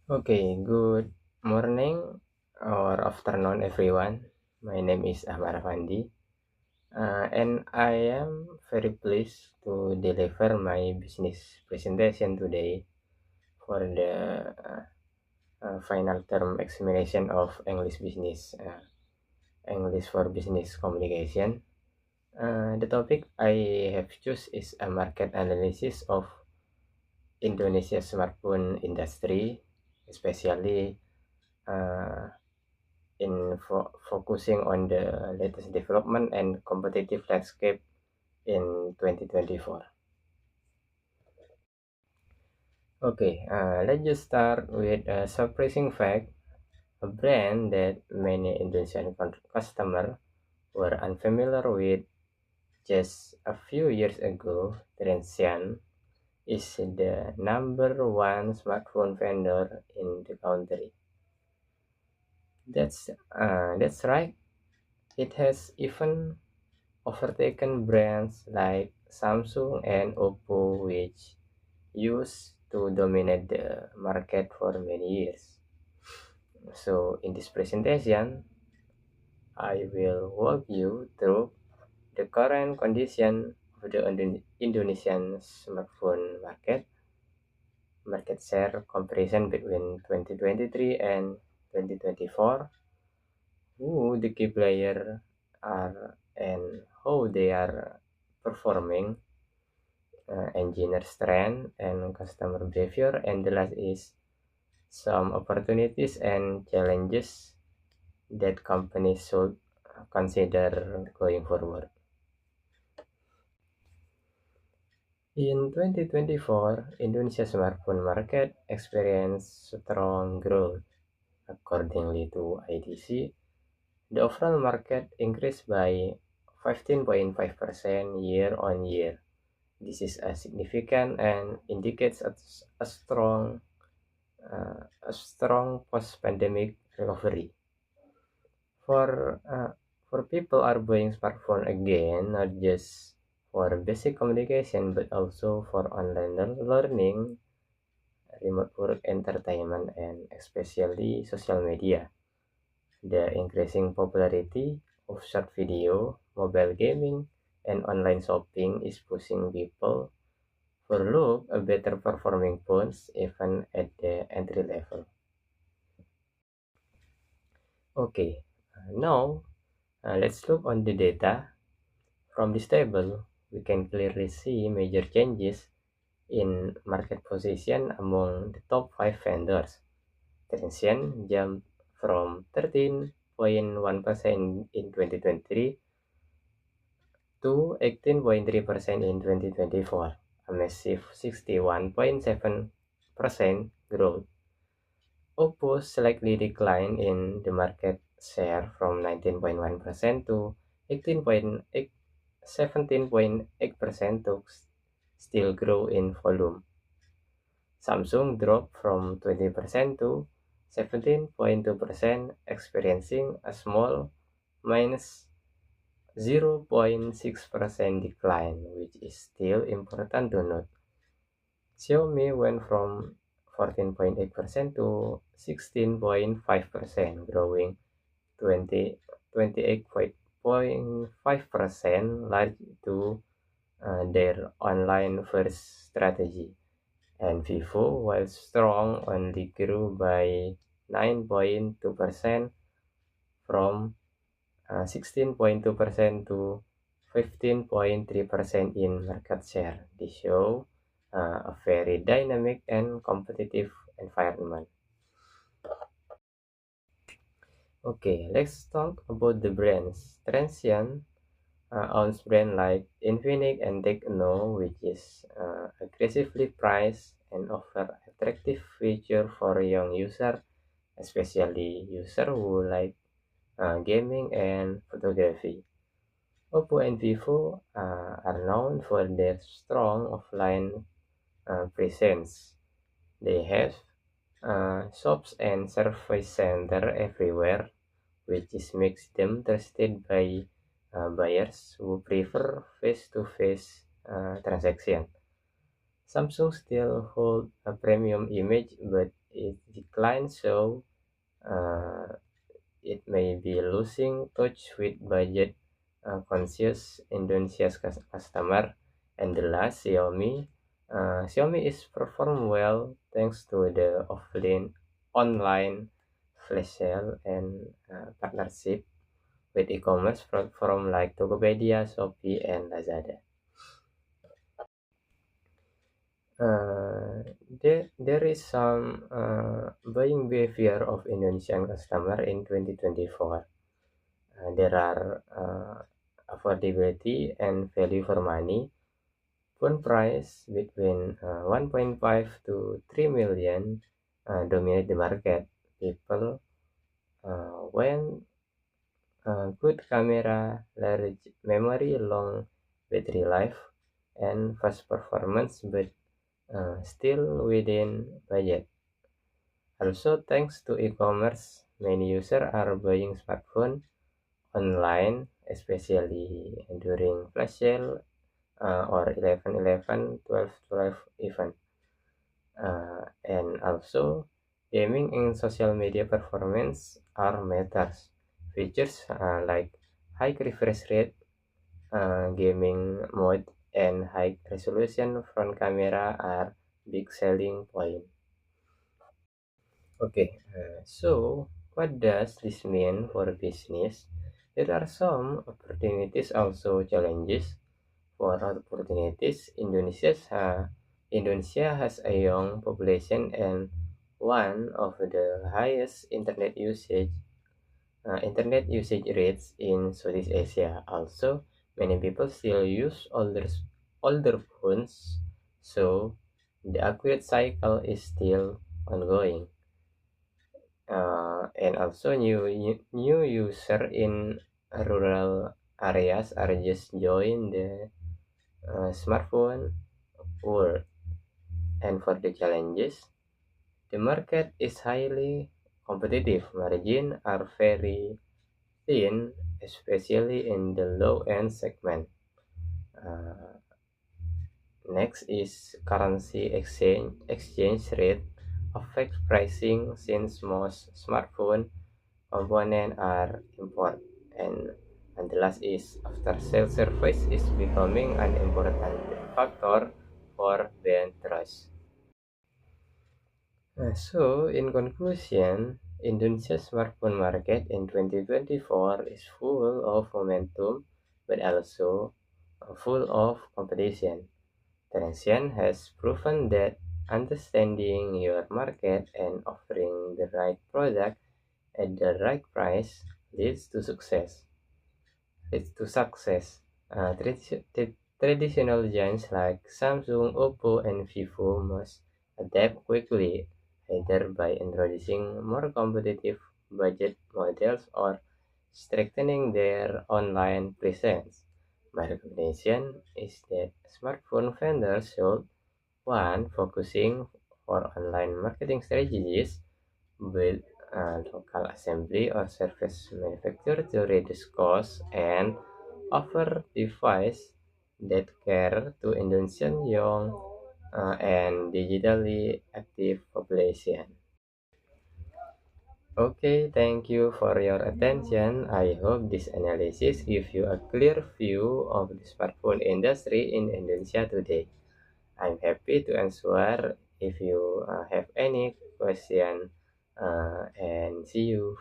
Okay, good morning or afternoon, everyone. My name is Ahmad Afandi, and I am very pleased to deliver my business presentation today for the final term examination of English for Business Communication. The topic I have choose is a market analysis of Indonesia's smartphone industry, especially uh, focusing on the latest development and competitive landscape in 2024. Okay, let's just start with a surprising fact. A brand that many Indonesian customers were unfamiliar with just a few years ago, Transsion, is the number one smartphone vendor in the country. That's right. It has even overtaken brands like Samsung and Oppo, which used to dominate the market for many years. So, in this presentation, I will walk you through the current condition of the Indonesian smartphone market share comparison between 2023 and 2024, who the key players are and how they are performing, engineer strength and customer behavior, and the last is some opportunities and challenges that companies should consider going forward. In 2024, Indonesia's smartphone market experienced strong growth. According to IDC, the overall market increased by 15.5% year on year. This is a significant and indicates a strong post-pandemic recovery. For people are buying smartphone again, not just for basic communication, but also for online learning, remote work, entertainment, and especially social media. The increasing popularity of short video, mobile gaming, and online shopping is pushing people for look a better performing phones even at the entry level. Okay, now let's look on the data. From this table, we can clearly see major changes in market position among the top 5 vendors. Transsion jumped from 13.1% in 2023 to 18.3% in 2024, a massive 61.7% growth. Oppo slightly declined in the market share from 19.1% to 18.8 17.8% to still grow in volume. Samsung dropped from 20% to 17.2%, experiencing a small minus 0.6% decline, which is still important to note. Xiaomi went from 14.8% to 16.5%, growing 28.5% largely to their online first strategy. And Vivo, while strong, only grew by 9.2% from 16.2% to 15.3% in market share. This show a very dynamic and competitive environment. Okay, let's talk about the brands. Transsion owns brands like Infinix and Tecno, which is aggressively priced and offer attractive feature for young user, especially user who like gaming and photography. Oppo and Vivo are known for their strong offline presence. They have shops and service center everywhere, which is makes them trusted by buyers who prefer face-to-face transaction. Samsung still hold a premium image, but its decline show uh, it may be losing touch with budget conscious Indonesia's customer. And the last, Xiaomi. Xiaomi is perform well thanks to the offline online flash sale and partnership with e-commerce platform like Tokopedia, Shopee, and Lazada. Uh, there is some buying behavior of Indonesian customer in 2024. There are affordability and value for money. Phone price between 1.5 to 3 million dominate the market. People when good camera, large memory, long battery life, and fast performance, but still within budget. Also, thanks to e-commerce, many users are buying smartphone online, especially during flash sale or 11/11, 12/12 event. And also, gaming and social media performance are matters. Features like high refresh rate, gaming mode, and high resolution front camera are big selling point. Okay, so what does this mean for business? There are some opportunities, also challenges. For opportunities, Indonesia has a young population and one of the highest internet usage rates in Southeast Asia. Also, many people still use older phones, so the upgrade cycle is still ongoing. And also new user in rural areas are just join the smartphone world. And for the challenges, the market is highly competitive. Margins are very thin, especially in the low-end segment. Uh, Next is currency exchange rate affects pricing since most smartphone components are import. And the last is after sales service is becoming an important factor for brand trust. So, in conclusion, Indonesia's smartphone market in 2024 is full of momentum, but also full of competition. Transsion has proven that understanding your market and offering the right product at the right price leads to success. Traditional giants like Samsung, Oppo, and Vivo must adapt quickly, either by introducing more competitive budget models or strengthening their online presence. My recommendation is that smartphone vendors should one focusing for online marketing strategies, build local assembly or service manufacturer to reduce costs, and offer devices that cater to Indonesian young and digitally active population. Okay, thank you for your attention. I hope this analysis gives you a clear view of the smartphone industry in Indonesia today. I'm happy to answer if you have any question and see you.